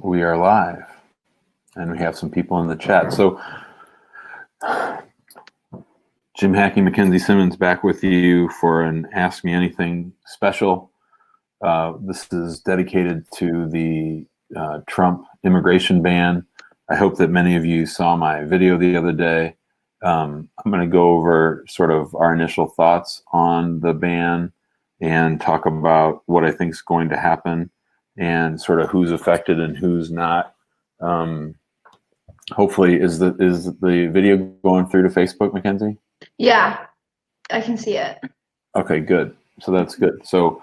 We are live, and we have some people in the chat. So, Jim Hackey, Mackenzie Simmons, back with you for an Ask Me Anything special. This is dedicated to the Trump immigration ban. I hope that many of you saw my video the other day. I'm going to go over sort of our initial thoughts on the ban and talk about what I think is going to happen and sort of who's affected and who's not. Hopefully, is the video going through to Facebook, Mackenzie? Yeah, I can see it. Okay, good. So that's good. So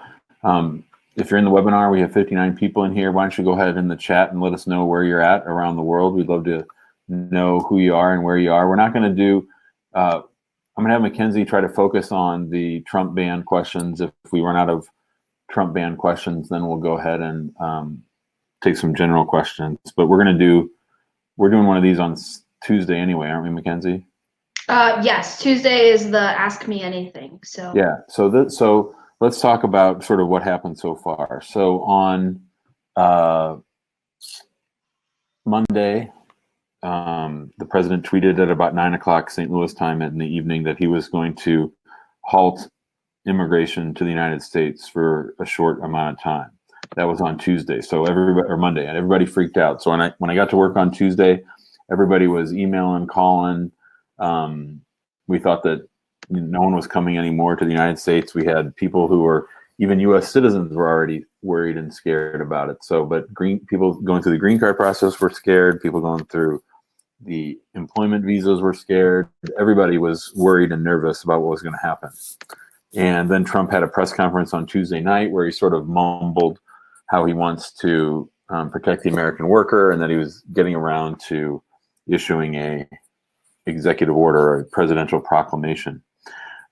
if you're in the webinar, we have 59 people in here. Why don't you go ahead in the chat and let us know where you're at around the world. We'd love to know who you are and where you are. We're not going to do, I'm going to have Mackenzie try to focus on the Trump ban questions. If we run out of Trump ban questions, then we'll go ahead and take some general questions. But we're doing one of these on Tuesday anyway, aren't we, Mackenzie? Yes, Tuesday is the Ask Me Anything. So yeah, so let's talk about sort of what happened so far. So on Monday, the president tweeted at about 9 o'clock St. Louis time in the evening that he was going to halt immigration to the United States for a short amount of time. That was on Tuesday, so Monday, and everybody freaked out. So when I got to work on Tuesday, everybody was emailing, calling. We thought that no one was coming anymore to the United States. We had people who were, even U.S. citizens were already worried and scared about it. So, but people going through the green card process were scared. People going through the employment visas were scared. Everybody was worried and nervous about what was going to happen. And then Trump had a press conference on Tuesday night where he sort of mumbled how he wants to protect the American worker, and that he was getting around to issuing a executive order, a presidential proclamation.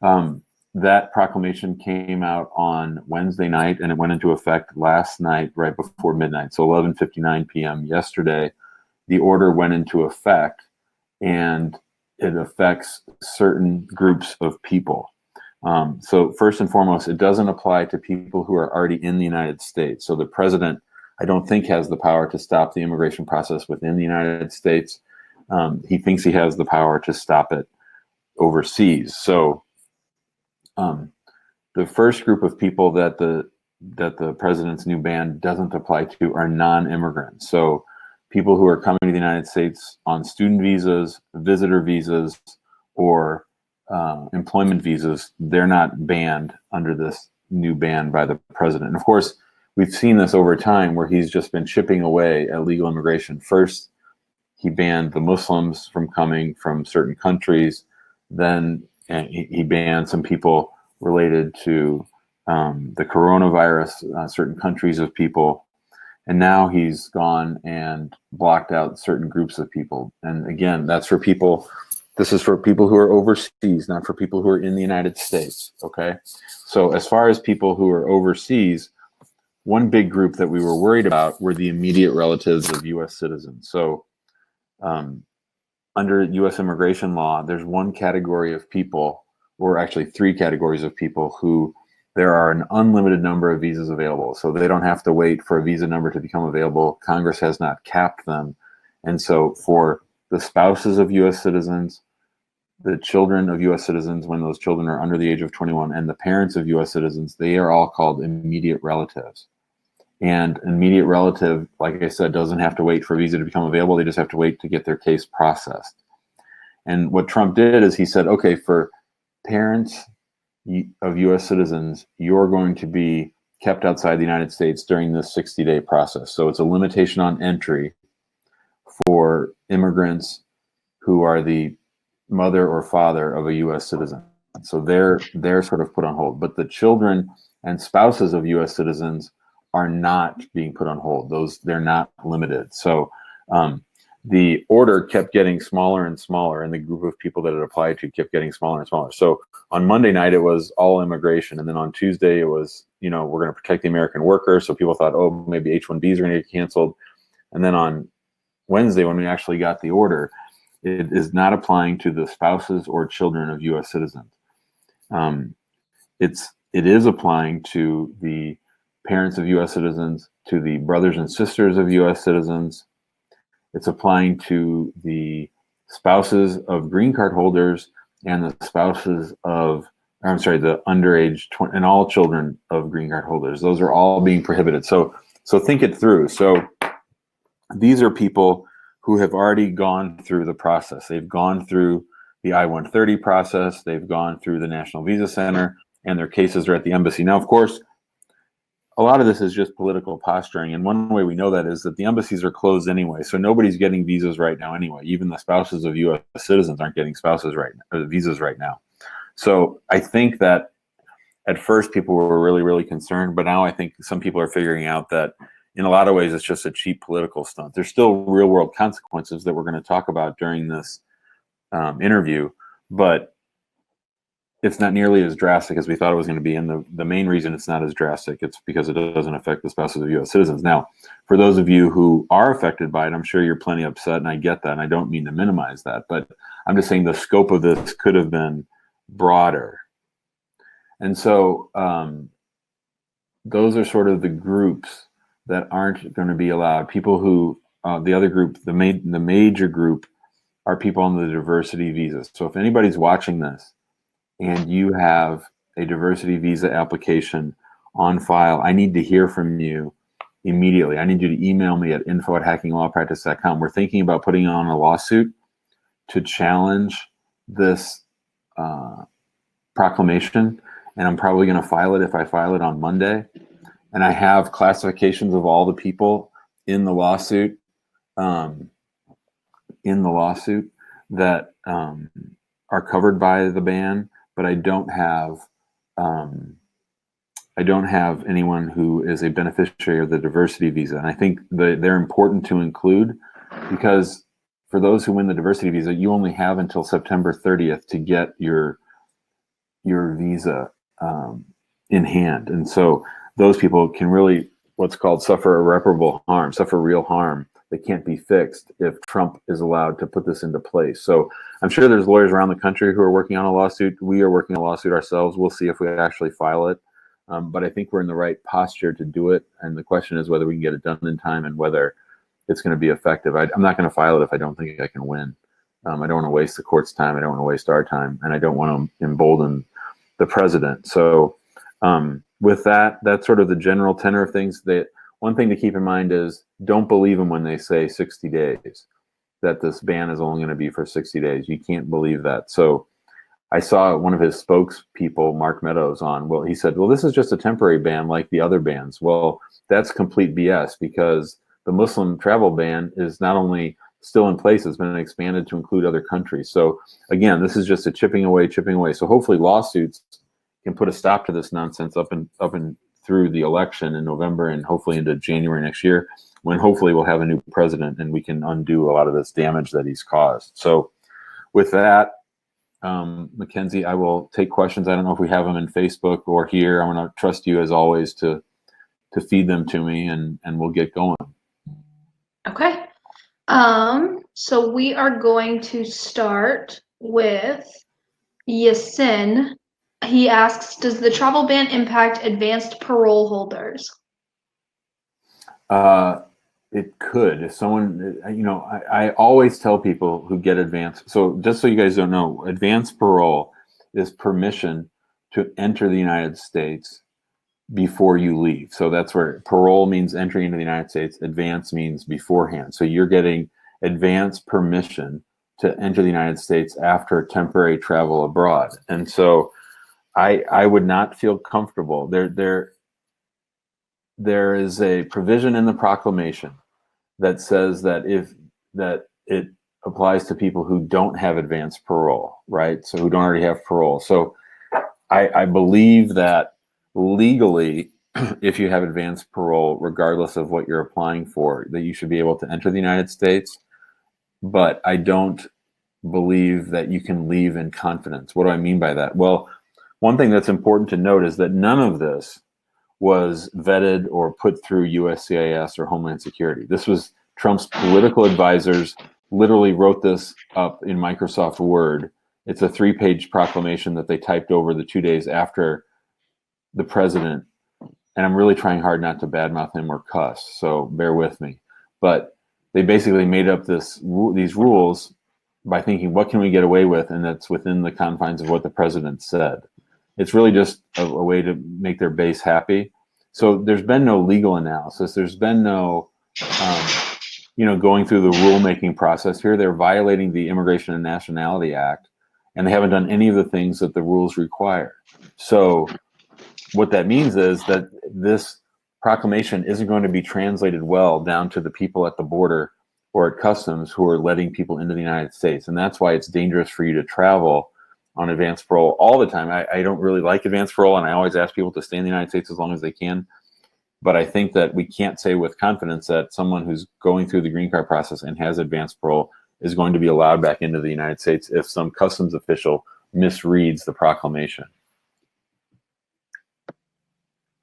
That proclamation came out on Wednesday night, and it went into effect last night right before midnight, so 11:59 p.m. yesterday. The order went into effect, and it affects certain groups of people. So first and foremost, it doesn't apply to people who are already in the United States. So the president, I don't think, has the power to stop the immigration process within the United States. He thinks he has the power to stop it overseas. So the first group of people that the president's new ban doesn't apply to are non-immigrants. So people who are coming to the United States on student visas, visitor visas, or employment visas, they're not banned under this new ban by the president. And of course, we've seen this over time where he's just been chipping away at legal immigration. First, he banned the Muslims from coming from certain countries. Then he banned some people related to the coronavirus, certain countries of people. And now he's gone and blocked out certain groups of people. And again, this is for people who are overseas, not for people who are in the United States, okay? So as far as people who are overseas, one big group that we were worried about were the immediate relatives of U.S. citizens. So under U.S. immigration law, there's one category of people, or actually three categories of people, who there are an unlimited number of visas available. So they don't have to wait for a visa number to become available. Congress has not capped them. And so for the spouses of U.S. citizens, the children of U.S. citizens, when those children are under the age of 21, and the parents of U.S. citizens, they are all called immediate relatives. And an immediate relative, like I said, doesn't have to wait for a visa to become available. They just have to wait to get their case processed. And what Trump did is he said, okay, for parents of U.S. citizens, you're going to be kept outside the United States during this 60-day process. So it's a limitation on entry for immigrants who are the mother or father of a U.S. citizen. So they're sort of put on hold. But the children and spouses of U.S. citizens are not being put on hold. They're not limited. So the order kept getting smaller and smaller, and the group of people that it applied to kept getting smaller and smaller. So on Monday night, it was all immigration. And then on Tuesday, it was, we're going to protect the American worker. So people thought, oh, maybe H-1Bs are going to get canceled. And then on Wednesday, when we actually got the order, it is not applying to the spouses or children of U.S. citizens. It is applying to the parents of U.S. citizens to the brothers and sisters of U.S. citizens. It's applying to the spouses of green card holders and the spouses of, the underage and all children of green card holders. Those are all being prohibited. So think it through. So these are people who have already gone through the process. They've gone through the I-130 process. They've gone through the National Visa Center, and their cases are at the embassy. Now, of course, a lot of this is just political posturing. And one way we know that is that the embassies are closed anyway. So nobody's getting visas right now anyway. Even the spouses of U.S. citizens aren't getting visas right now. So I think that at first people were really, really concerned. But now I think some people are figuring out that in a lot of ways, it's just a cheap political stunt. There's still real world consequences that we're going to talk about during this interview. But it's not nearly as drastic as we thought it was going to be. And the main reason it's not as drastic, it's because it doesn't affect the spouses of U.S. citizens. Now, for those of you who are affected by it, I'm sure you're plenty upset, and I get that, and I don't mean to minimize that. But I'm just saying the scope of this could have been broader. And so those are sort of the groups that aren't going to be allowed. People who, the other group, the major group are people on the diversity visas. So if anybody's watching this, and you have a diversity visa application on file, I need to hear from you immediately. I need you to email me at info@hackinglawpractice.com. We're thinking about putting on a lawsuit to challenge this proclamation, and I'm probably going to file it if I file it on Monday. And I have classifications of all the people in the lawsuit, that are covered by the ban. But I don't have anyone who is a beneficiary of the diversity visa. And I think they're important to include, because for those who win the diversity visa, you only have until September 30th to get your visa in hand. And so those people can really, what's called, suffer irreparable harm, suffer real harm that can't be fixed if Trump is allowed to put this into place. So I'm sure there's lawyers around the country who are working on a lawsuit. We are working on a lawsuit ourselves. We'll see if we actually file it. But I think we're in the right posture to do it. And the question is whether we can get it done in time and whether it's going to be effective. I'm not going to file it if I don't think I can win. I don't want to waste the court's time. I don't want to waste our time. And I don't want to embolden the president. So with that, that's sort of the general tenor of things. One thing to keep in mind is don't believe them when they say 60 days, that this ban is only going to be for 60 days. You can't believe that. So I saw one of his spokespeople, Mark Meadows, he said, well, this is just a temporary ban like the other bans. Well, that's complete BS, because the Muslim travel ban is not only still in place, it's been expanded to include other countries. So again, this is just a chipping away. So hopefully lawsuits can put a stop to this nonsense up and through the election in November, and hopefully into January next year, when hopefully we'll have a new president and we can undo a lot of this damage that he's caused. So with that, Mackenzie, I will take questions. I don't know if we have them in Facebook or here. I'm going to trust you as always to feed them to me, and we'll get going. Okay. So we are going to start with Yasin. He asks, does the travel ban impact advanced parole holders? It could. If someone, I always tell people who get advanced. So just so you guys don't know, advanced parole is permission to enter the United States before you leave. So that's where parole means entry into the United States. Advance means beforehand. So you're getting advance permission to enter the United States after temporary travel abroad. And so I would not feel comfortable. There is a provision in the proclamation that says that it applies to people who don't have advanced parole, right? So who don't already have parole. So I believe that legally, if you have advanced parole, regardless of what you're applying for, that you should be able to enter the United States. But I don't believe that you can leave in confidence. What do I mean by that? Well, one thing that's important to note is that none of this was vetted or put through USCIS or Homeland Security. This was Trump's political advisors literally wrote this up in Microsoft Word. It's a 3-page proclamation that they typed over the 2 days after the president and I'm really trying hard not to badmouth him or cuss, so bear with me. But they basically made up these rules by thinking, what can we get away with? And that's within the confines of what the president said. It's really just a way to make their base happy. So there's been no legal analysis. There's been no, going through the rulemaking process here. They're violating the Immigration and Nationality Act, and they haven't done any of the things that the rules require. So what that means is that this proclamation isn't going to be translated well down to the people at the border or at customs who are letting people into the United States. And that's why it's dangerous for you to travel on advance parole all the time. I don't really like advance parole, and I always ask people to stay in the United States as long as they can. But I think that we can't say with confidence that someone who's going through the green card process and has advance parole is going to be allowed back into the United States if some customs official misreads the proclamation.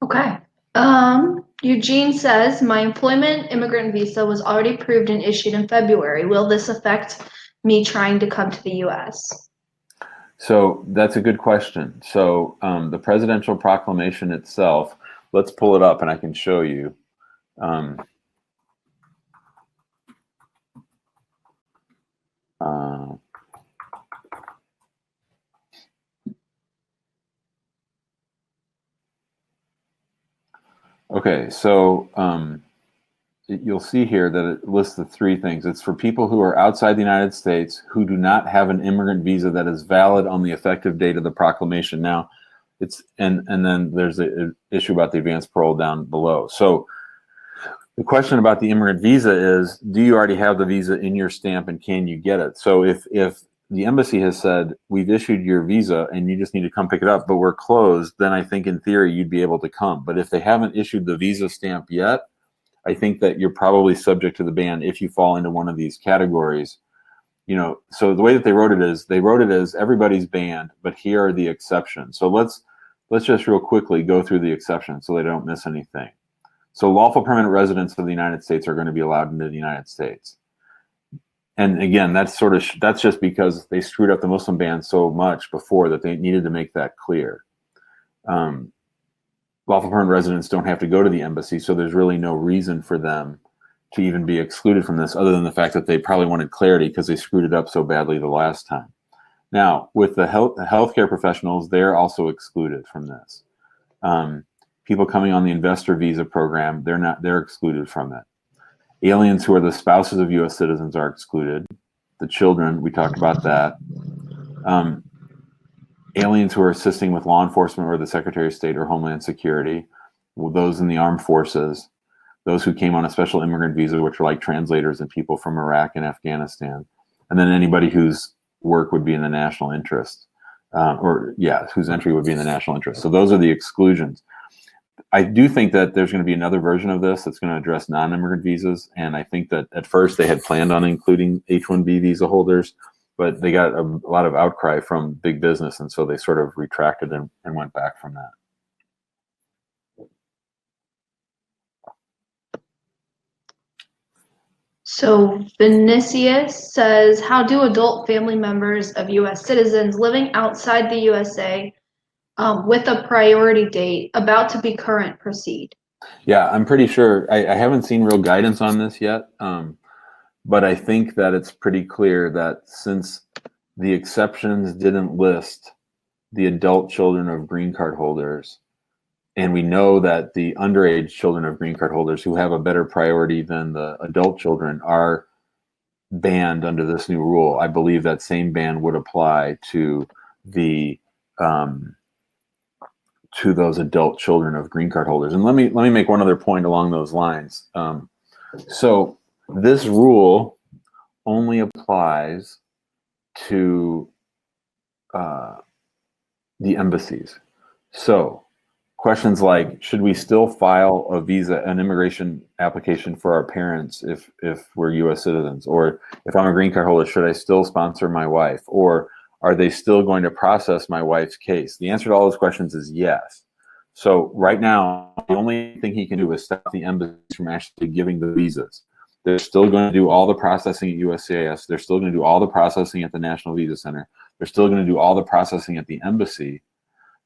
Okay. Eugene says, my employment immigrant visa was already approved and issued in February. Will this affect me trying to come to the US? So that's a good question. So the presidential proclamation itself, let's pull it up and I can show you. Okay, so you'll see here that it lists the three things. It's for people who are outside the United States who do not have an immigrant visa that is valid on the effective date of the proclamation. Now, and then there's an issue about the advance parole down below. So the question about the immigrant visa is, do you already have the visa in your stamp and can you get it? So if the embassy has said, we've issued your visa and you just need to come pick it up, but we're closed, then I think in theory you'd be able to come. But if they haven't issued the visa stamp yet, I think that you're probably subject to the ban if you fall into one of these categories. So the way that they wrote it as everybody's banned, but here are the exceptions. So let's just real quickly go through the exceptions so they don't miss anything. So lawful permanent residents of the United States are going to be allowed into the United States. And again, that's just because they screwed up the Muslim ban so much before that they needed to make that clear. Lawful permanent residents don't have to go to the embassy, so there's really no reason for them to even be excluded from this, other than the fact that they probably wanted clarity because they screwed it up so badly the last time. Now, with the healthcare professionals, they're also excluded from this. People coming on the investor visa program, they're excluded from it. Aliens who are the spouses of U.S. citizens are excluded. The children, we talked about that. Aliens who are assisting with law enforcement or the Secretary of State or Homeland Security, those in the armed forces, those who came on a special immigrant visa, which are like translators and people from Iraq and Afghanistan, and then anybody whose work would be in the national interest, whose entry would be in the national interest. So those are the exclusions. I do think that there's going to be another version of this that's going to address non-immigrant visas, and I think that at first they had planned on including H-1B visa holders, but they got a lot of outcry from big business, and so they sort of retracted and went back from that. So Vinicius says, how do adult family members of U.S. citizens living outside the USA with a priority date about to be current proceed? Yeah, I'm pretty sure. I haven't seen real guidance on this yet, but I think that it's pretty clear that since the exceptions didn't list the adult children of green card holders, and we know that the underage children of green card holders who have a better priority than the adult children are banned under this new rule, I believe that same ban would apply to the to those adult children of green card holders. And let me make one other point along those lines. So this rule only applies to the embassies. So questions like, should we still file an immigration application for our parents if we're U.S. citizens? Or if I'm a green card holder, should I still sponsor my wife? Or are they still going to process my wife's case? The answer to all those questions is yes. So right now, the only thing he can do is stop the embassy from actually giving the visas. They're still going to do all the processing at USCIS. They're still going to do all the processing at the National Visa Center. They're still going to do all the processing at the embassy.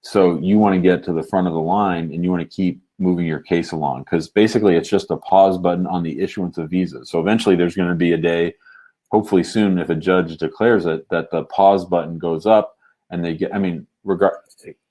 So you want to get to the front of the line and you want to keep moving your case along, because basically it's just a pause button on the issuance of visas. So eventually there's going to be a day, hopefully soon, if a judge declares it, that the pause button goes up and they get, I mean,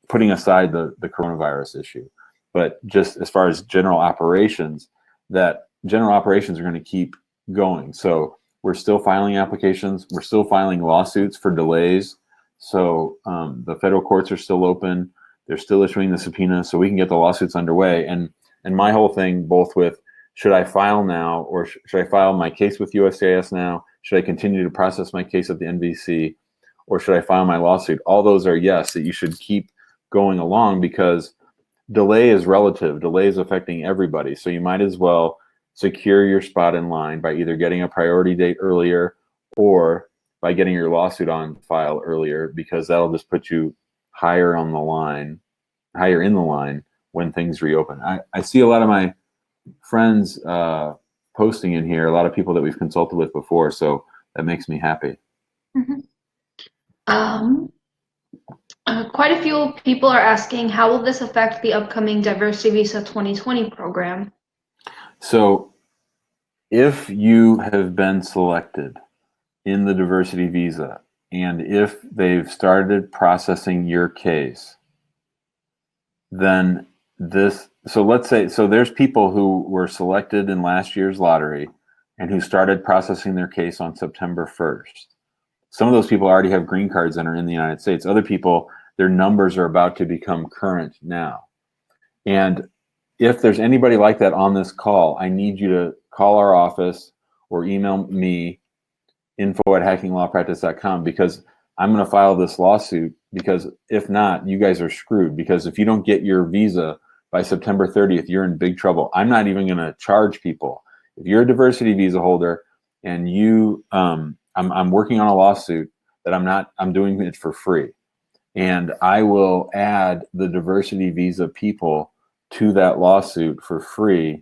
putting aside the coronavirus issue, but just as far as general operations, that general operations are going to keep going. So we're still filing applications. We're still filing lawsuits for delays. So the federal courts are still open. They're still issuing the subpoena so we can get the lawsuits underway. And my whole thing, both with should I file now or should I file my case with USCIS now? Should I continue to process my case at the NVC, or should I file my lawsuit? All those are yes, that you should keep going along, because delay is relative. Delay is affecting everybody. So you might as well secure your spot in line by either getting a priority date earlier or by getting your lawsuit on file earlier, because that'll just put you higher in the line when things reopen. I see a lot of my friends posting in here, a lot of people that we've consulted with before, so that makes me happy. Quite a few people are asking, how will this affect the upcoming Diversity Visa 2020 program? So if you have been selected in the diversity visa, and if they've started processing your case, then so let's say, so there's people who were selected in last year's lottery and who started processing their case on September 1st. Some of those people already have green cards and are in the United States. Other people, their numbers are about to become current now. And if there's anybody like that on this call, I need you to call our office or email me, info@hackinglawpractice.com, because I'm going to file this lawsuit, because if not, you guys are screwed. Because if you don't get your visa by September 30th, you're in big trouble. I'm not even going to charge people. If you're a diversity visa holder and you, I'm working on a lawsuit that I'm doing it for free. And I will add the diversity visa people to that lawsuit for free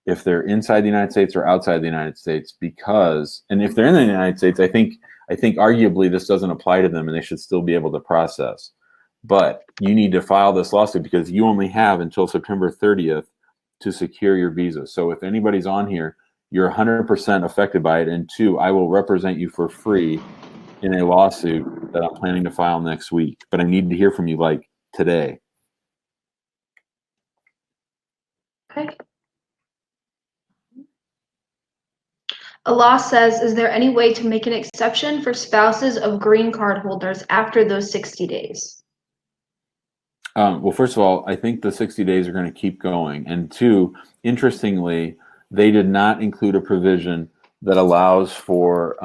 if they're inside the United States or outside the United States, because, and if they're in the United States, I think arguably this doesn't apply to them and they should still be able to process. But you need to file this lawsuit because you only have until September 30th to secure your visa. So if anybody's on here, you're 100% affected by it. And two, I will represent you for free in a lawsuit that I'm planning to file next week. But I need to hear from you like today. Okay. A law says, is there any way to make an exception for spouses of green card holders after those 60 days? Well, first of all, I think the 60 days are going to keep going. And two, interestingly, they did not include a provision that allows for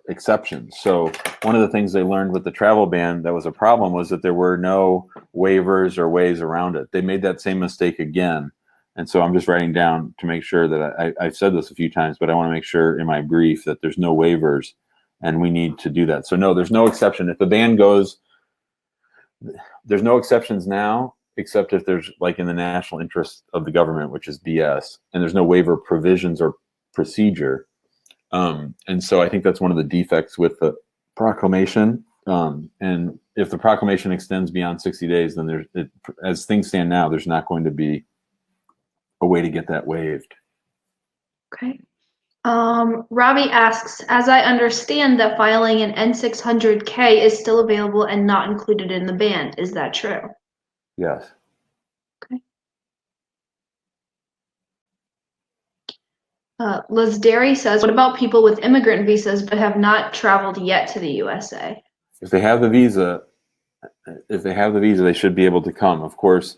exceptions. So one of the things they learned with the travel ban that was a problem was that there were no waivers or ways around it. They made that same mistake again. And so I'm just writing down to make sure that I've said this a few times, but I want to make sure in my brief that there's no waivers and we need to do that. So no, there's no exception. If the ban goes, there's no exceptions now, except if there's like in the national interest of the government, which is BS, and there's no waiver provisions or procedure. And so I think that's one of the defects with the proclamation. And if the proclamation extends beyond 60 days, then as things stand now, there's not going to be a way to get that waived. Okay. Robbie asks, as I understand that filing an N600K is still available and not included in the ban. Is that true? Yes. Okay. Liz Derry says, what about people with immigrant visas but have not traveled yet to the USA? If they have the visa, they should be able to come. Of course,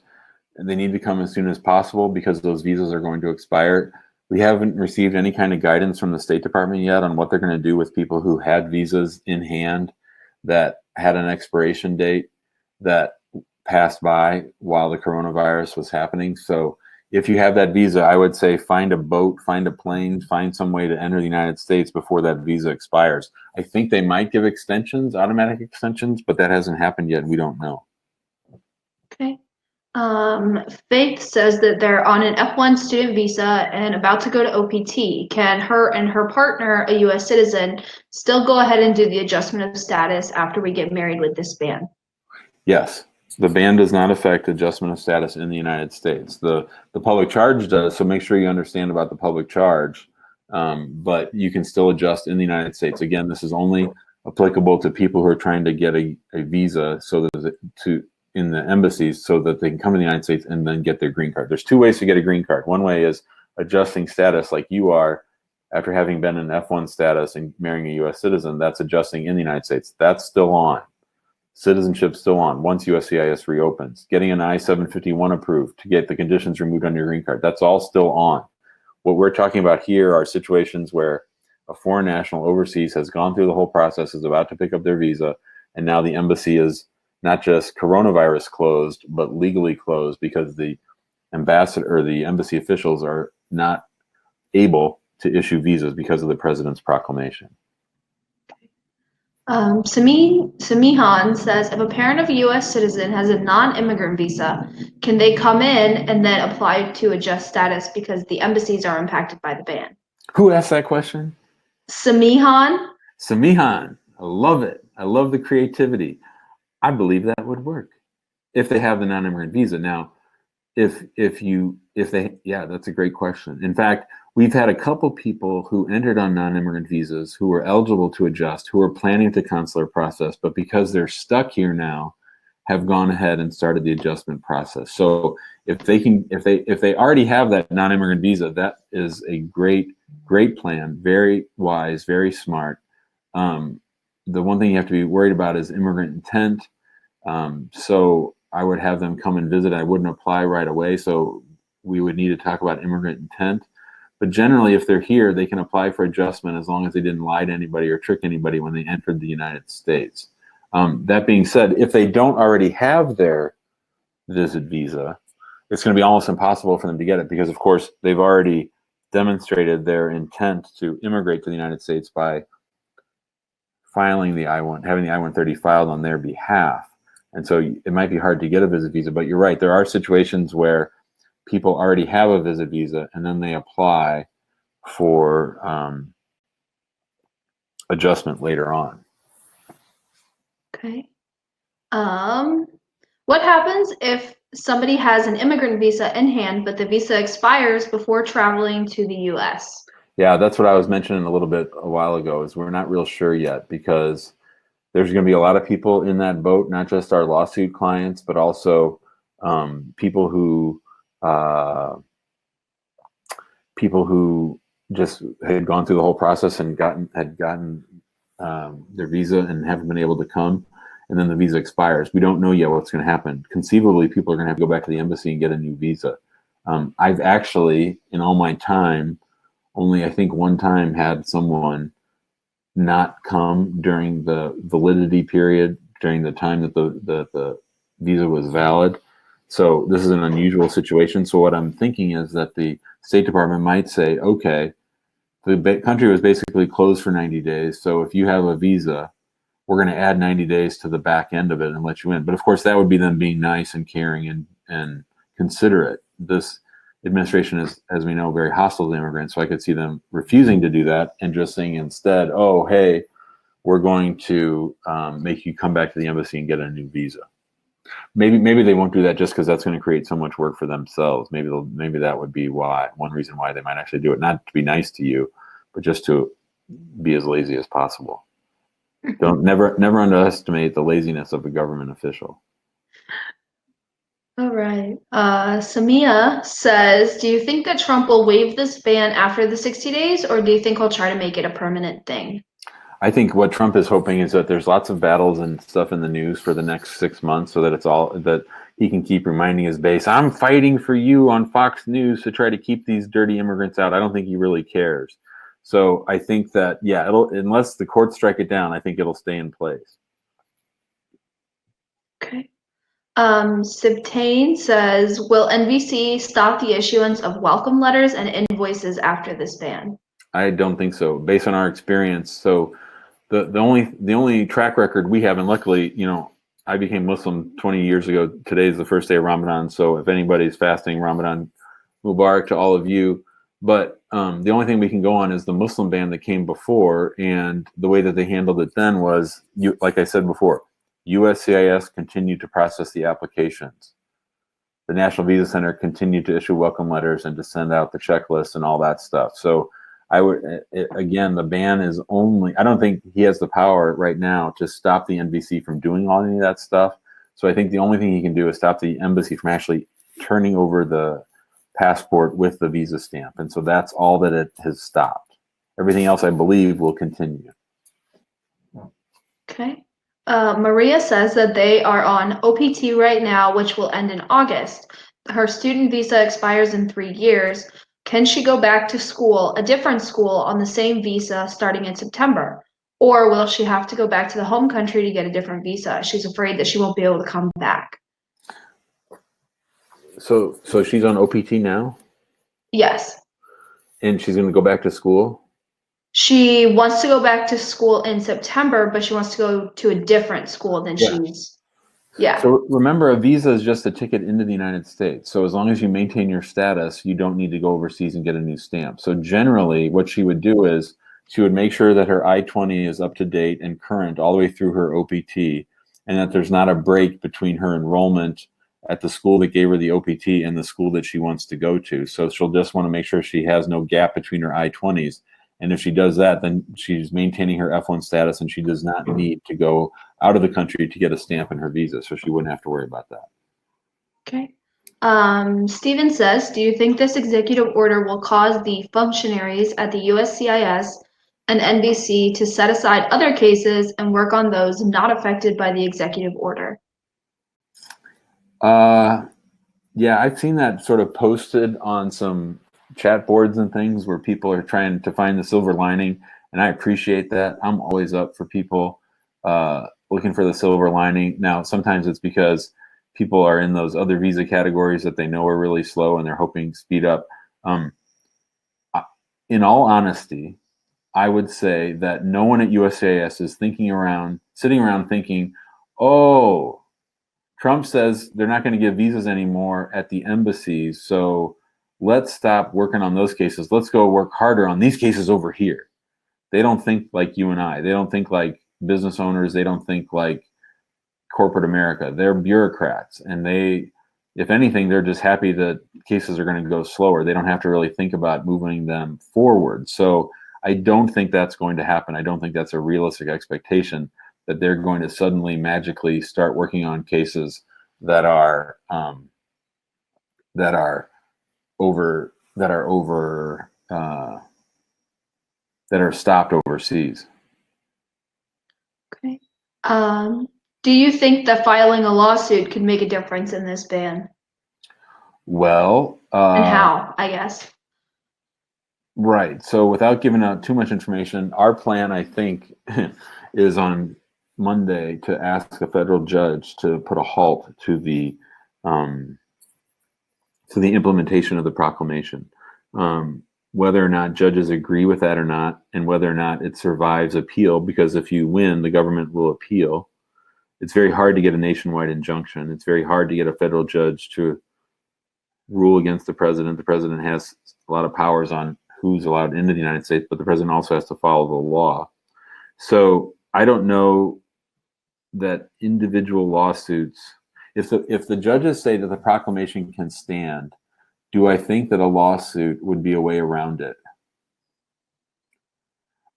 they need to come as soon as possible because those visas are going to expire. We haven't received any kind of guidance from the State Department yet on what they're going to do with people who had visas in hand that had an expiration date that passed by while the coronavirus was happening. So if you have that visa, I would say find a boat, find a plane, find some way to enter the United States before that visa expires. I think they might give extensions, automatic extensions, but that hasn't happened yet. We don't know. Okay. Faith says that they're on an F1 student visa and about to go to OPT. Can her and her partner, a U.S. citizen, still go ahead and do the adjustment of status after we get married with this ban? Yes. The ban does not affect adjustment of status in the United States. The public charge does, so make sure you understand about the public charge. But you can still adjust in the United States. Again, this is only applicable to people who are trying to get a visa so that in the embassies so that they can come to the United States and then get their green card. There's two ways to get a green card. One way is adjusting status like you are after having been in F1 status and marrying a U.S. citizen. That's adjusting in the United States. That's still on. Citizenship still on once USCIS reopens. Getting an I-751 approved to get the conditions removed on your green card. That's all still on. What we're talking about here are situations where a foreign national overseas has gone through the whole process, is about to pick up their visa, and now the embassy is not just coronavirus closed, but legally closed because the ambassador or the embassy officials are not able to issue visas because of the president's proclamation. Samihan says, if a parent of a U.S. citizen has a non-immigrant visa, can they come in and then apply to adjust status because the embassies are impacted by the ban? Who asked that question? Samihan. Samihan. I love it. I love the creativity. I believe that would work if they have the non-immigrant visa. Now, if they, yeah, that's a great question. In fact, we've had a couple people who entered on non-immigrant visas who were eligible to adjust, who are planning the consular process, but because they're stuck here now, have gone ahead and started the adjustment process. So if they already have that non-immigrant visa, that is a great plan, very wise, very smart. The one thing you have to be worried about is immigrant intent. So I would have them come and visit. I wouldn't apply right away. So we would need to talk about immigrant intent. But generally, if they're here, they can apply for adjustment as long as they didn't lie to anybody or trick anybody when they entered the United States. That being said, if they don't already have their visit visa, it's going to be almost impossible for them to get it because, of course, they've already demonstrated their intent to immigrate to the United States by filing the I-1, having the I-130 filed on their behalf. And so it might be hard to get a visit visa, but you're right. There are situations where people already have a visit visa and then they apply for adjustment later on. Okay. What happens if somebody has an immigrant visa in hand, but the visa expires before traveling to the U.S.? Yeah, that's what I was mentioning a little bit a while ago, is we're not real sure yet because there's going to be a lot of people in that boat, not just our lawsuit clients, but also people who just had gone through the whole process and had gotten their visa and haven't been able to come, and then the visa expires. We don't know yet what's going to happen. Conceivably, people are going to have to go back to the embassy and get a new visa. I've actually, in all my time, only I think one time had someone not come during the validity period, during the time that the visa was valid. So this is an unusual situation. So what I'm thinking is that the State Department might say, okay, the country was basically closed for 90 days. So if you have a visa, we're going to add 90 days to the back end of it and let you in. But of course, that would be them being nice and caring and considerate. This administration is, as we know, very hostile to immigrants. So I could see them refusing to do that and just saying instead, oh, hey, we're going to make you come back to the embassy and get a new visa. Maybe they won't do that just because that's going to create so much work for themselves. Maybe that would be one reason why they might actually do it, not to be nice to you, but just to be as lazy as possible. Never underestimate the laziness of a government official. All right. Samia says, do you think that Trump will waive this ban after the 60 days, or do you think he'll try to make it a permanent thing? I think what Trump is hoping is that there's lots of battles and stuff in the news for the next 6 months so that that he can keep reminding his base, I'm fighting for you on Fox News to try to keep these dirty immigrants out. I don't think he really cares. So I think that, yeah, unless the courts strike it down, I think it'll stay in place. Okay. Sibtain says, will NVC stop the issuance of welcome letters and invoices after this ban? I don't think so, based on our experience. So the only track record we have, and luckily, I became Muslim 20 years ago. Today is the first day of Ramadan. So if anybody's fasting, Ramadan Mubarak to all of you. But the only thing we can go on is the Muslim ban that came before. And the way that they handled it then was, like I said before, USCIS continued to process the applications. The National Visa Center continued to issue welcome letters and to send out the checklist and all that stuff. So I would, again, the ban is only, I don't think he has the power right now to stop the NVC from doing all any of that stuff. So I think the only thing he can do is stop the embassy from actually turning over the passport with the visa stamp. And so that's all that it has stopped. Everything else, I believe, will continue. Okay. Maria says that they are on OPT right now, which will end in August. Her student visa expires in 3 years. Can she go back to school, a different school, on the same visa starting in September? Or will she have to go back to the home country to get a different visa? She's afraid that she won't be able to come back. So she's on OPT now? Yes. And she's going to go back to school? She wants to go back to school in September, but she wants to go to a different school than she's, So remember, a visa is just a ticket into the United States. So as long as you maintain your status, you don't need to go overseas and get a new stamp. So generally, what she would do is she would make sure that her I-20 is up to date and current all the way through her OPT, and that there's not a break between her enrollment at the school that gave her the OPT and the school that she wants to go to. So she'll just want to make sure she has no gap between her I-20s. And if she does that, then she's maintaining her F1 status, and she does not need to go out of the country to get a stamp in her visa. So she wouldn't have to worry about that. Okay. Stephen says, do you think this executive order will cause the functionaries at the USCIS and NBC to set aside other cases and work on those not affected by the executive order? Yeah, I've seen that sort of posted on some chat boards and things where people are trying to find the silver lining, and I appreciate that. I'm always up for people looking for the silver lining. Now, sometimes it's because people are in those other visa categories that they know are really slow and they're hoping to speed up. In all honesty, I would say that no one at USCIS is sitting around thinking, oh, Trump says they're not going to give visas anymore at the embassies, so let's stop working on those cases. Let's go work harder on these cases over here. They don't think like you and I. They don't think like business owners. They don't think like corporate America. They're bureaucrats, and if anything, they're just happy that cases are going to go slower. They don't have to really think about moving them forward. So I don't think that's going to happen. I don't think that's a realistic expectation that they're going to suddenly magically start working on cases that are stopped overseas. Okay. Do you think that filing a lawsuit could make a difference in this ban? Well, and how, I guess. Right. So without giving out too much information, our plan, I think, is on Monday to ask a federal judge to put a halt to the implementation of the proclamation. Whether or not judges agree with that or not, and whether or not it survives appeal, because if you win, the government will appeal. It's very hard to get a nationwide injunction. It's very hard to get a federal judge to rule against the president. The president has a lot of powers on who's allowed into the United States, but the president also has to follow the law. So I don't know that individual lawsuits, if the judges say that the proclamation can stand, do I think that a lawsuit would be a way around it?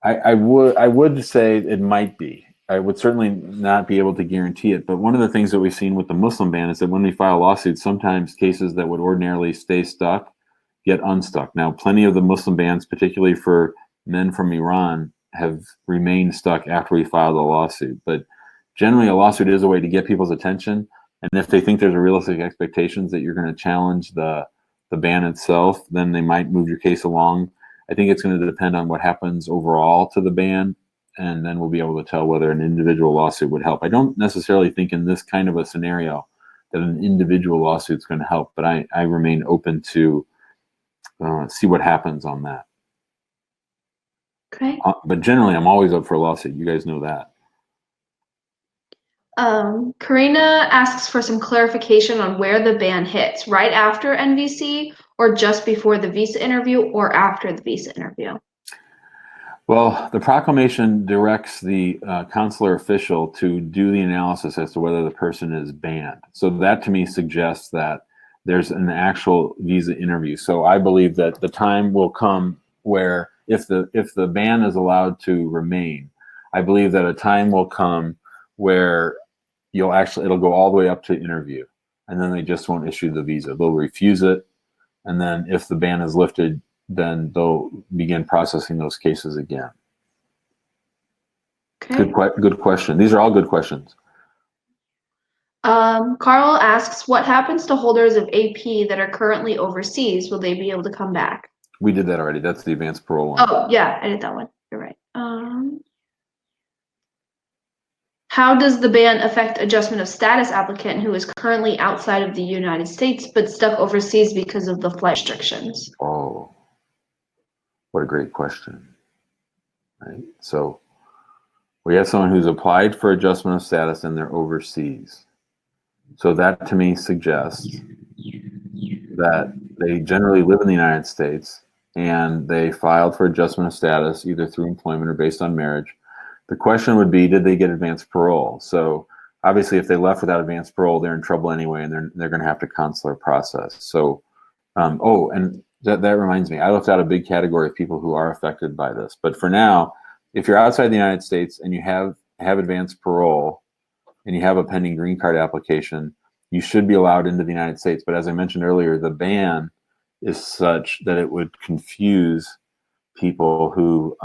I would say it might be. I would certainly not be able to guarantee it. But one of the things that we've seen with the Muslim ban is that when we file lawsuits, sometimes cases that would ordinarily stay stuck get unstuck. Now, plenty of the Muslim bans, particularly for men from Iran, have remained stuck after we filed a lawsuit. But generally, a lawsuit is a way to get people's attention. And if they think there's a realistic expectations that you're going to challenge the ban itself, then they might move your case along. I think it's going to depend on what happens overall to the ban, and then we'll be able to tell whether an individual lawsuit would help. I don't necessarily think in this kind of a scenario that an individual lawsuit is going to help, but I remain open to see what happens on that. Okay. But generally, I'm always up for a lawsuit. You guys know that. Karina asks for some clarification on where the ban hits, right after NVC or just before the visa interview or after the visa interview? Well, the proclamation directs the consular official to do the analysis as to whether the person is banned. So that to me suggests that there's an actual visa interview. So I believe that the time will come where if the ban is allowed to remain, I believe that a time will come where it'll go all the way up to interview, and then they just won't issue the visa. They'll refuse it, and then if the ban is lifted, then they'll begin processing those cases again. Okay. Good question. These are all good questions. Carl asks, what happens to holders of AP that are currently overseas? Will they be able to come back? We did that already. That's the advanced parole one. Oh, yeah, I did that one. You're right. How does the ban affect adjustment of status applicant who is currently outside of the United States but stuck overseas because of the flight restrictions? Oh, what a great question. Right. So we have someone who's applied for adjustment of status and they're overseas. So that to me suggests that they generally live in the United States and they filed for adjustment of status either through employment or based on marriage. The question would be, did they get advanced parole? So obviously if they left without advanced parole, they're in trouble anyway, and they're going to have to consular process. So, and that reminds me, I left out a big category of people who are affected by this. But for now, if you're outside the United States and you have advanced parole and you have a pending green card application, you should be allowed into the United States. But as I mentioned earlier, the ban is such that it would confuse people who,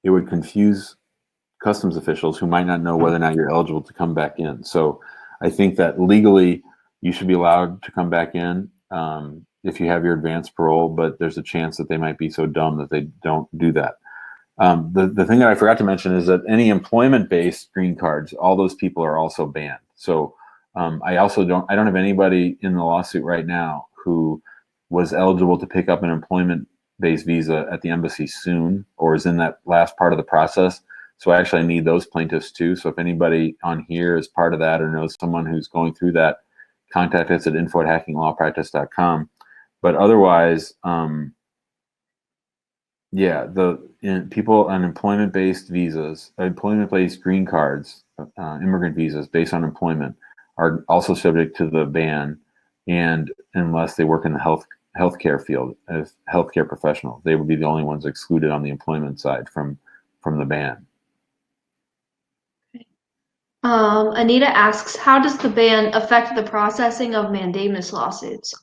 it would confuse customs officials who might not know whether or not you're eligible to come back in. So I think that legally you should be allowed to come back in if you have your advanced parole, but there's a chance that they might be so dumb that they don't do that. The thing that I forgot to mention is that any employment-based green cards, all those people are also banned. So I don't have anybody in the lawsuit right now who was eligible to pick up an employment-based visa at the embassy soon or is in that last part of the process. So I actually need those plaintiffs too. So if anybody on here is part of that or knows someone who's going through that, contact us at info@hackinglawpractice.com. But otherwise, yeah, people on employment-based visas, employment-based green cards, immigrant visas based on employment are also subject to the ban, and unless they work in the healthcare field as healthcare professionals, they would be the only ones excluded on the employment side from the ban. Anita asks, how does the ban affect the processing of mandamus lawsuits?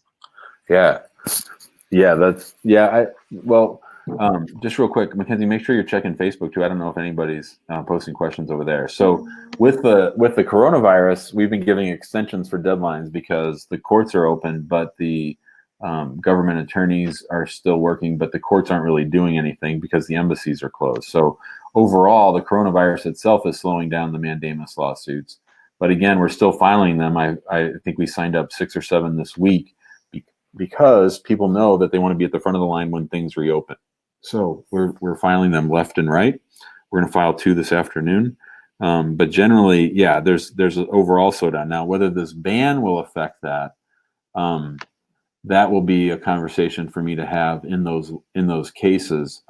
Just real quick, Mackenzie, make sure you're checking Facebook too. I don't know if anybody's posting questions over there. So with the coronavirus, we've been giving extensions for deadlines because the courts are open, but the government attorneys are still working, but the courts aren't really doing anything because the embassies are closed. So overall, the coronavirus itself is slowing down the mandamus lawsuits. But again, we're still filing them. I think we signed up 6 or 7 this week because people know that they want to be at the front of the line when things reopen. So we're filing them left and right. We're going to file 2 this afternoon. But generally, yeah, there's an overall slowdown. Now, whether this ban will affect that, that will be a conversation for me to have in those cases.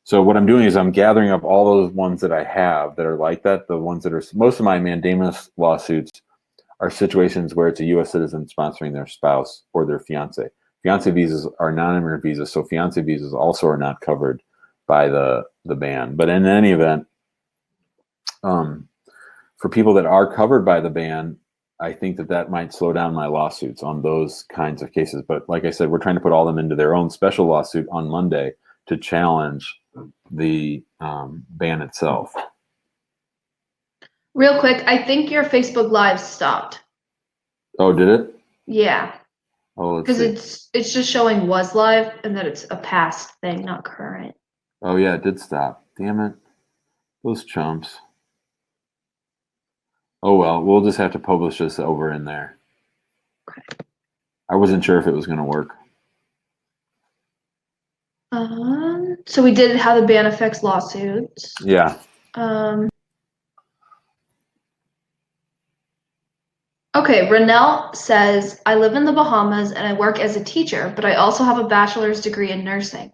So what I'm doing is I'm gathering up all those ones that I have that are like that. The ones that are most of my mandamus lawsuits are situations where it's a U.S. citizen sponsoring their spouse or their fiance. Fiance visas are non-immigrant visas, so fiance visas also are not covered by the ban. But in any event, for people that are covered by the ban, I think that might slow down my lawsuits on those kinds of cases. But like I said, we're trying to put all them into their own special lawsuit on Monday to challenge the ban itself. Real quick, I think your Facebook Live stopped. Oh, did it? Yeah. Oh, because it's just showing was live and that it's a past thing, not current. Oh yeah, it did stop. Damn it. Those chumps. Oh well, we'll just have to publish this over in there. Okay. I wasn't sure if it was going to work. So we did how the ban affects lawsuits. Yeah. Okay, Renelle says, I live in the Bahamas and I work as a teacher, but I also have a bachelor's degree in nursing.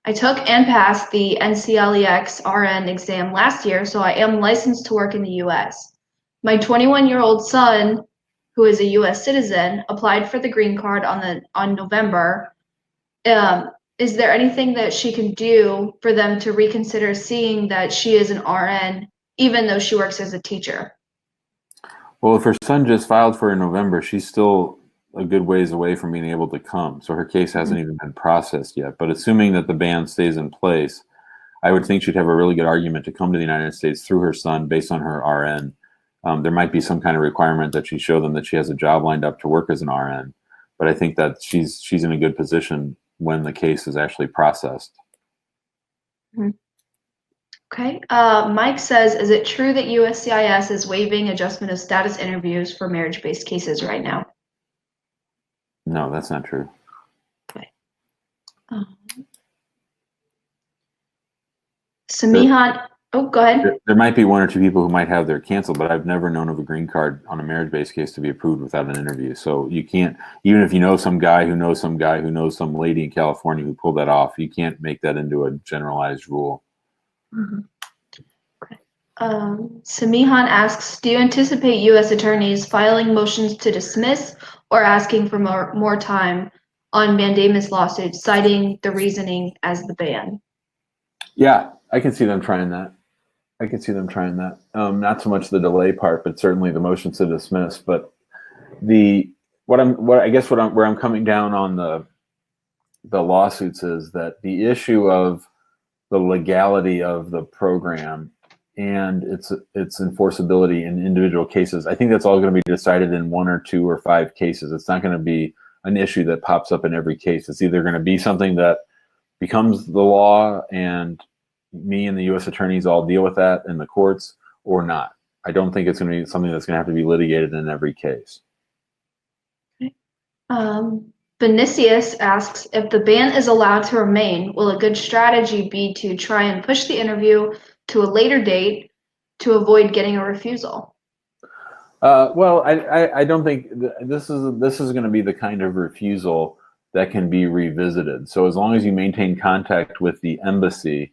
I took and passed the NCLEX RN exam last year, so I am licensed to work in the US. My 21-year-old son, who is a US citizen, applied for the green card on November. Is there anything that she can do for them to reconsider seeing that she is an RN, even though she works as a teacher? Well, if her son just filed for in November, she's still a good ways away from being able to come. So her case hasn't even been processed yet. But assuming that the ban stays in place, I would think she'd have a really good argument to come to the United States through her son based on her RN. There might be some kind of requirement that she show them that she has a job lined up to work as an RN. But I think that she's in a good position when the case is actually processed. Okay. Mike says, is it true that USCIS is waiving adjustment of status interviews for marriage-based cases right now? No, that's not true. Okay. Samihan, oh, go ahead. There might be one or two people who might have their canceled, but I've never known of a green card on a marriage-based case to be approved without an interview. So you can't, even if you know some guy who knows some guy who knows some lady in California who pulled that off, you can't make that into a generalized rule. Okay. Samihan asks, do you anticipate U.S. attorneys filing motions to dismiss or asking for more time on mandamus lawsuits, citing the reasoning as the ban? Yeah, I can see them trying that. Not so much the delay part, but certainly the motions to dismiss. But where I'm coming down on the lawsuits is that the issue of the legality of the program and its enforceability in individual cases, I think that's all going to be decided in 1 or 2 or 5 cases. It's not going to be an issue that pops up in every case. It's either going to be something that becomes the law and me and the U.S. attorneys all deal with that in the courts, or not. I don't think it's going to be something that's going to have to be litigated in every case. Okay. Vinicius asks, if the ban is allowed to remain, will a good strategy be to try and push the interview to a later date to avoid getting a refusal? Well, I don't think this is going to be the kind of refusal that can be revisited. So as long as you maintain contact with the embassy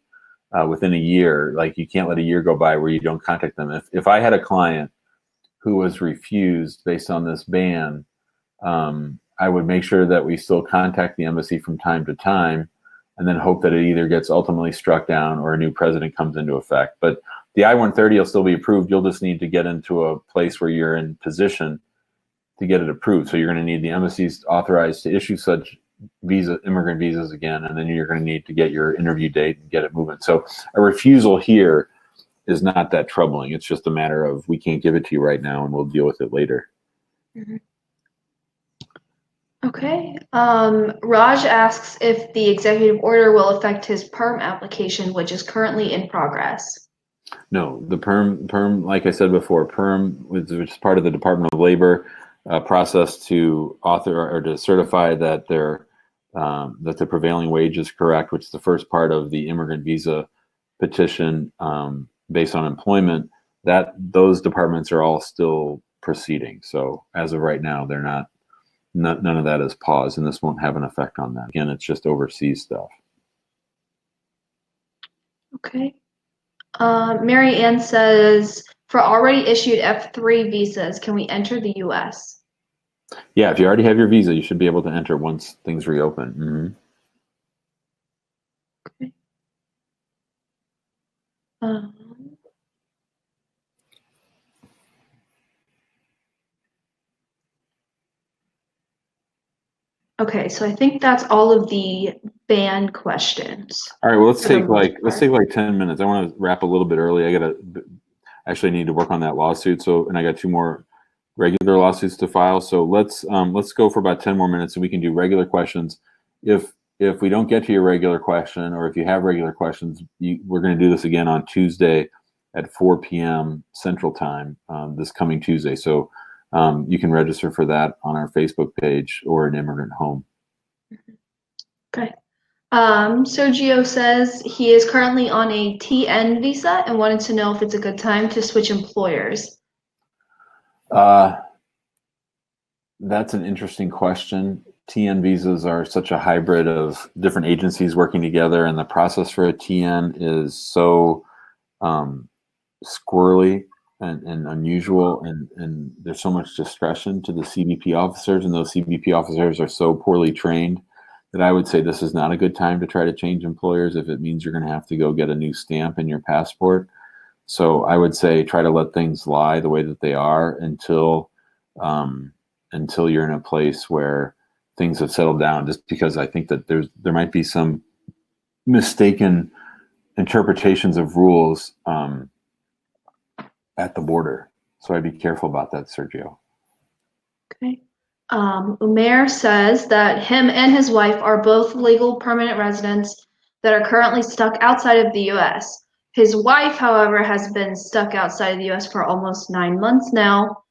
within a year, like you can't let a year go by where you don't contact them. If I had a client who was refused based on this ban, I would make sure that we still contact the embassy from time to time and then hope that it either gets ultimately struck down or a new president comes into effect. But the I-130 will still be approved. You'll just need to get into a place where you're in position to get it approved. So you're going to need the embassies authorized to issue such immigrant visas again, and then you're going to need to get your interview date and get it moving. So a refusal here is not that troubling. It's just a matter of we can't give it to you right now and we'll deal with it later. Okay. Raj asks if the executive order will affect his PERM application, which is currently in progress. No, the PERM, like I said before, PERM, which is part of the Department of Labor process to author or to certify that that the prevailing wage is correct, which is the first part of the immigrant visa petition based on employment. Those departments are all still proceeding. So as of right now, they're not. None of that is paused, and this won't have an effect on that. Again, it's just overseas stuff. Okay. Mary Ann says, for already issued F3 visas, can we enter the U.S.? Yeah, if you already have your visa, you should be able to enter once things reopen. Okay. Okay, so I think that's all of the ban questions. All right, well, let's take like 10 minutes. I want to wrap a little bit early. I actually need to work on that lawsuit. And I got 2 more regular lawsuits to file. So let's go for about 10 more minutes, and we can do regular questions. If we don't get to your regular question, or if you have regular questions, we're going to do this again on Tuesday at 4 p.m. Central Time this coming Tuesday. So you can register for that on our Facebook page or an Immigrant Home. Okay. Sergio says he is currently on a TN visa and wanted to know if it's a good time to switch employers. That's an interesting question. TN visas are such a hybrid of different agencies working together, and the process for a TN is so squirrely and unusual, and there's so much discretion to the CBP officers, and those CBP officers are so poorly trained that I would say this is not a good time to try to change employers if it means you're going to have to go get a new stamp in your passport. So I would say try to let things lie the way that they are until you're in a place where things have settled down, just because I think that there might be some mistaken interpretations of rules at the border. So I'd be careful about that, Sergio. Okay. Umair says that him and his wife are both legal permanent residents that are currently stuck outside of the US. His wife, however, has been stuck outside of the US for almost 9 months now.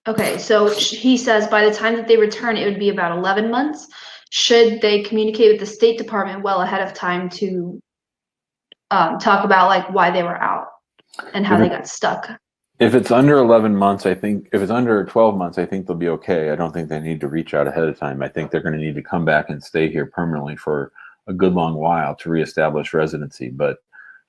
Okay, so he says by the time that they return, it would be about 11 months. Should they communicate with the State Department well ahead of time to talk about like why they were out and how they got stuck? If it's under 11 months, I think if it's under 12 months, I think they'll be okay. I don't think they need to reach out ahead of time. I think they're going to need to come back and stay here permanently for a good long while to reestablish residency. But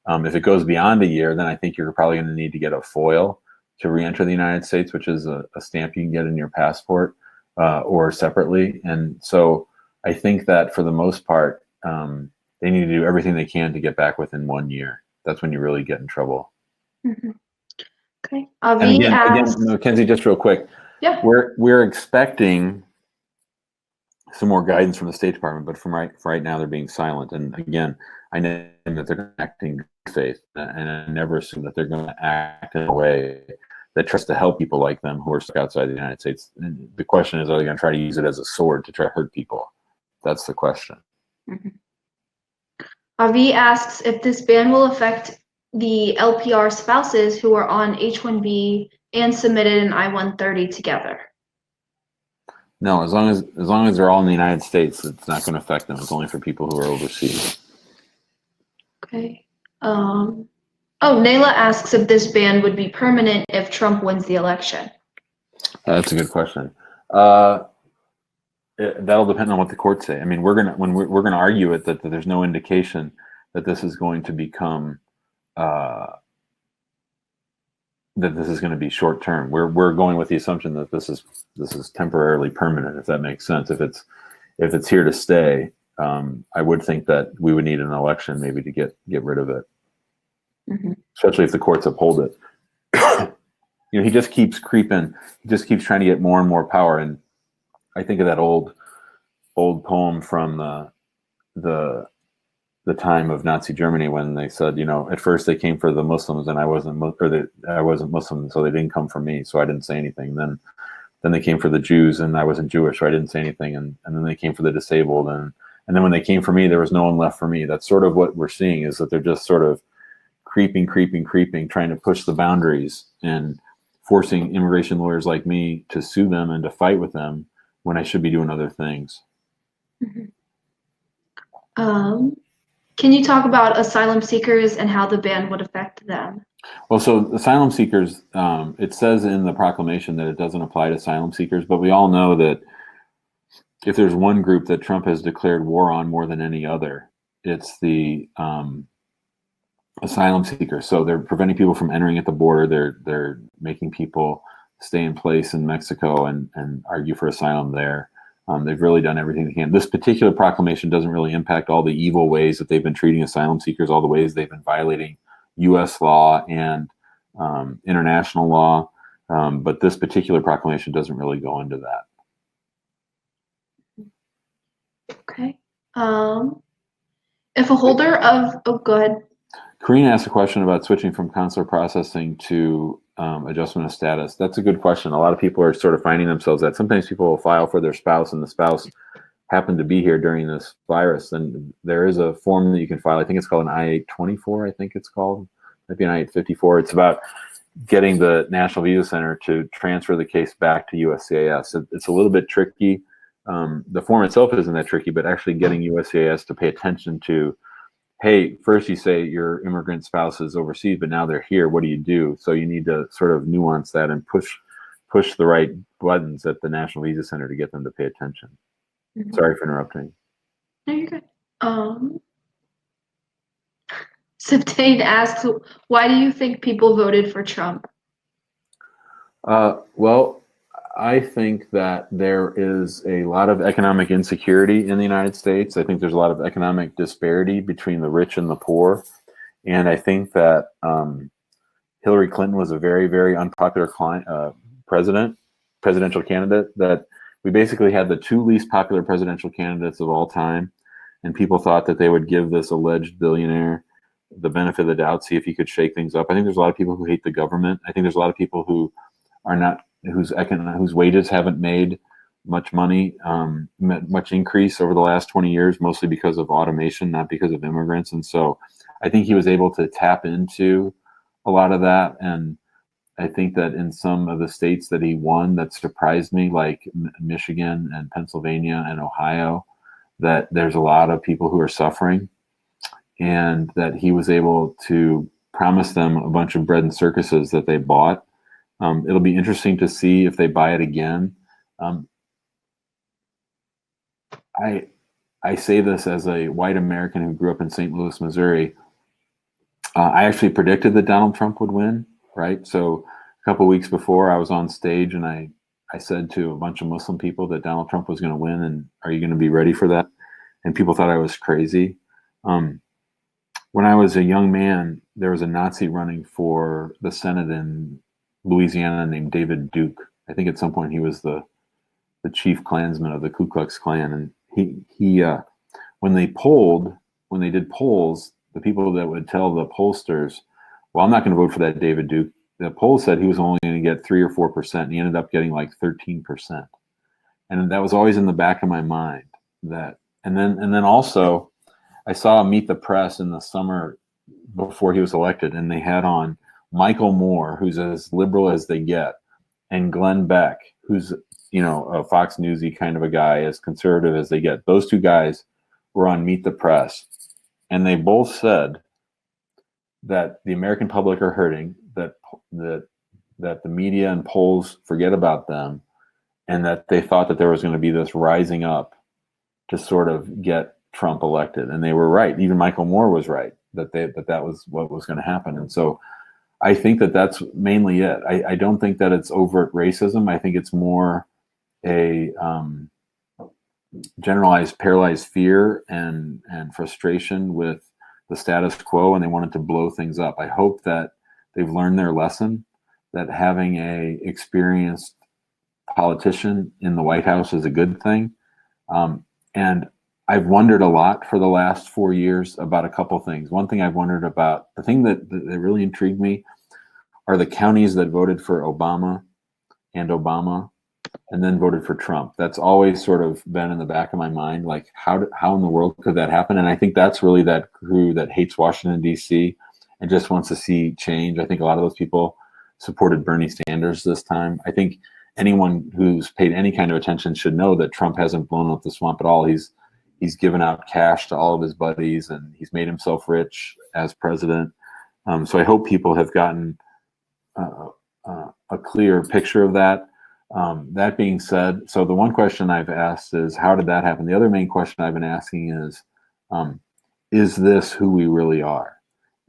if it goes beyond a year, then I think you're probably going to need to get a FOIL to re-enter the United States, which is a stamp you can get in your passport or separately. And so I think that for the most part, they need to do everything they can to get back within 1 year. That's when you really get in trouble. Mm-hmm. Okay. And again, Mackenzie, just real quick. Yeah. We're expecting some more guidance from the State Department, but for right now, they're being silent. And again, I know that they're acting in good faith, and I never assume that they're going to act in a way that tries to help people like them who are stuck outside the United States. And the question is, are they going to try to use it as a sword to try to hurt people? That's the question. Mm-hmm. Avi asks if this ban will affect the LPR spouses who are on H-1B and submitted an I-130 together. No, as long as they're all in the United States, it's not going to affect them. It's only for people who are overseas. Okay. Nayla asks if this ban would be permanent if Trump wins the election. That's a good question. That'll depend on what the courts say. I mean, we're gonna argue it that there's no indication that this is going to become that this is going to be short term. We're going with the assumption that this is temporarily permanent, if that makes sense. If it's here to stay, I would think that we would need an election maybe to get rid of it, mm-hmm. especially if the courts uphold it. He just keeps creeping. He just keeps trying to get more and more power. And I think of that old poem from the time of Nazi Germany when they said, at first they came for the Muslims and I wasn't Muslim, so they didn't come for me, so I didn't say anything. Then they came for the Jews and I wasn't Jewish, so I didn't say anything. And then they came for the disabled, and then when they came for me, there was no one left for me. That's sort of what we're seeing, is that they're just sort of creeping, trying to push the boundaries and forcing immigration lawyers like me to sue them and to fight with them when I should be doing other things. Mm-hmm. Can you talk about asylum seekers and how the ban would affect them? Well, so asylum seekers, it says in the proclamation that it doesn't apply to asylum seekers, but we all know that if there's one group that Trump has declared war on more than any other, it's the asylum seekers. So they're preventing people from entering at the border. They're making people stay in place in Mexico and argue for asylum there. They've really done everything they can. This particular proclamation doesn't really impact all the evil ways that they've been treating asylum seekers, all the ways they've been violating U.S. law and international law. But this particular proclamation doesn't really go into that. Okay. If a holder of, go ahead. Karina asked a question about switching from consular processing to adjustment of status. That's a good question. A lot of people are sort of finding themselves that sometimes people will file for their spouse and the spouse happened to be here during this virus. And there is a form that you can file. I think it's called an I-824, I think it's called. Maybe an I-854. It's about getting the National Visa Center to transfer the case back to USCIS. It's a little bit tricky. The form itself isn't that tricky, but actually getting USCIS to pay attention to, hey, first you say your immigrant spouse is overseas, but now they're here. What do you do? So you need to sort of nuance that and push push the right buttons at the National Visa Center to get them to pay attention. Mhm. Sorry for interrupting. No, you're good. Septane asks, why do you think people voted for Trump? Well, I think that there is a lot of economic insecurity in the United States. I think there's a lot of economic disparity between the rich and the poor. And I think that Hillary Clinton was a very, very unpopular presidential candidate, that we basically had the two least popular presidential candidates of all time. And people thought that they would give this alleged billionaire the benefit of the doubt, see if he could shake things up. I think there's a lot of people who hate the government. I think there's a lot of people who are not, whose wages haven't made much money, much increase over the last 20 years, mostly because of automation, not because of immigrants. And so I think he was able to tap into a lot of that. And I think that in some of the states that he won that surprised me, like Michigan and Pennsylvania and Ohio, that there's a lot of people who are suffering, and that he was able to promise them a bunch of bread and circuses that they bought. It'll be interesting to see if they buy it again. I say this as a white American who grew up in St. Louis, Missouri. I actually predicted that Donald Trump would win, right? So a couple of weeks before, I was on stage and I said to a bunch of Muslim people that Donald Trump was going to win, and are you going to be ready for that? And people thought I was crazy. When I was a young man, there was a Nazi running for the Senate in Louisiana named David Duke. I think at some point he was the chief Klansman of the Ku Klux Klan. And he when they did polls, the people that would tell the pollsters, well, I'm not going to vote for that David Duke. The poll said he was only going to get 3 or 4%. And he ended up getting like 13%. And that was always in the back of my mind. And then also, I saw Meet the Press in the summer before he was elected, and they had on Michael Moore, who's as liberal as they get, and Glenn Beck, who's, a Fox Newsy kind of a guy, as conservative as they get. Those two guys were on Meet the Press, and they both said that the American public are hurting, that the media and polls forget about them, and that they thought that there was going to be this rising up to sort of get Trump elected. And they were right. Even Michael Moore was right that was what was going to happen. And so I think that that's mainly it. I don't think that it's overt racism. I think it's more a generalized paralyzed fear and frustration with the status quo, and they wanted to blow things up. I hope that they've learned their lesson, that having a experienced politician in the White House is a good thing. And I've wondered a lot for the last 4 years about a couple things. One thing I've wondered about, the thing that really intrigued me, are the counties that voted for Obama and then voted for Trump. That's always sort of been in the back of my mind, like how in the world could that happen? And I think that's really that crew that hates Washington, D.C. and just wants to see change. I think a lot of those people supported Bernie Sanders this time. I think anyone who's paid any kind of attention should know that Trump hasn't blown up the swamp at all. He's given out cash to all of his buddies, and he's made himself rich as president. So I hope people have gotten a clear picture of that. That being said, so the one question I've asked is, how did that happen? The other main question I've been asking is this who we really are?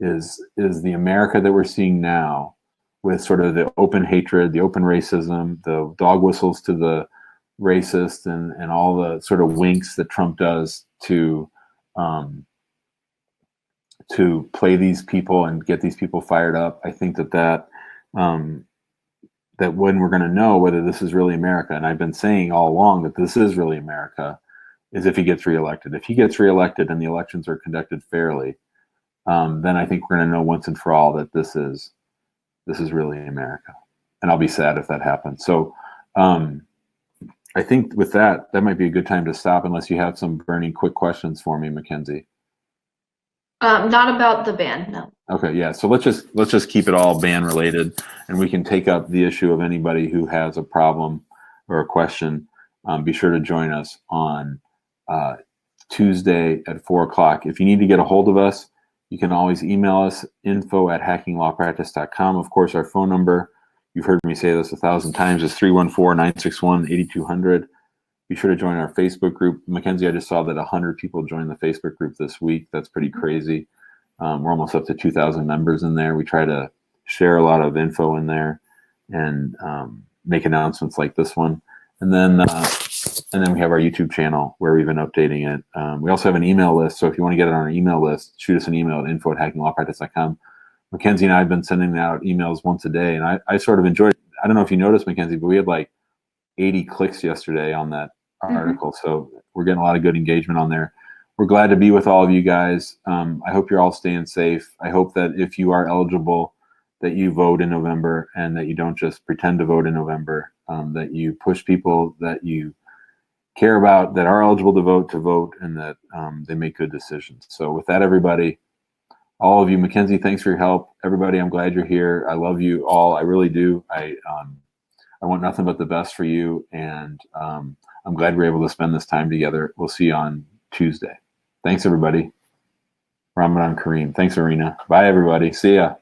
Is the America that we're seeing now, with sort of the open hatred, the open racism, the dog whistles to the racist, and all the sort of winks that Trump does to play these people and get these people fired up, I think that when we're going to know whether this is really America, and I've been saying all along that this is really America, is if he gets reelected. If he gets reelected and the elections are conducted fairly, then I think we're going to know once and for all that this is really America. And I'll be sad if that happens. So I think with that might be a good time to stop, unless you have some burning quick questions for me, Mackenzie. Not about the ban, no. Okay, yeah. So let's just keep it all ban related, and we can take up the issue of anybody who has a problem or a question. Be sure to join us on Tuesday at 4:00. If you need to get a hold of us, you can always email us, info@hackinglawpractice.com. Of course, our phone number you've heard me say this 1,000 times, is 314-961-8200. Be sure to join our Facebook group. Mackenzie, I just saw that 100 people joined the Facebook group this week. That's pretty crazy. We're almost up to 2,000 members in there. We try to share a lot of info in there and make announcements like this one. And then we have our YouTube channel where we've been updating it. We also have an email list. So if you want to get it on our email list, shoot us an email at info@hackinglawpractice.com. Mackenzie and I have been sending out emails once a day. And I sort of enjoyed it. I don't know if you noticed, Mackenzie, but we had like 80 clicks yesterday on that article. So we're getting a lot of good engagement on there. We're glad to be with all of you guys. I hope you're all staying safe. I hope that if you are eligible, that you vote in November and that you don't just pretend to vote in November, that you push people that you care about that are eligible to vote, and that they make good decisions. So with that, everybody, all of you, Mackenzie, thanks for your help. Everybody, I'm glad you're here. I love you all. I really do. I want nothing but the best for you. And I'm glad we're able to spend this time together. We'll see you on Tuesday. Thanks, everybody. Ramadan Kareem. Thanks, Arena. Bye, everybody. See ya.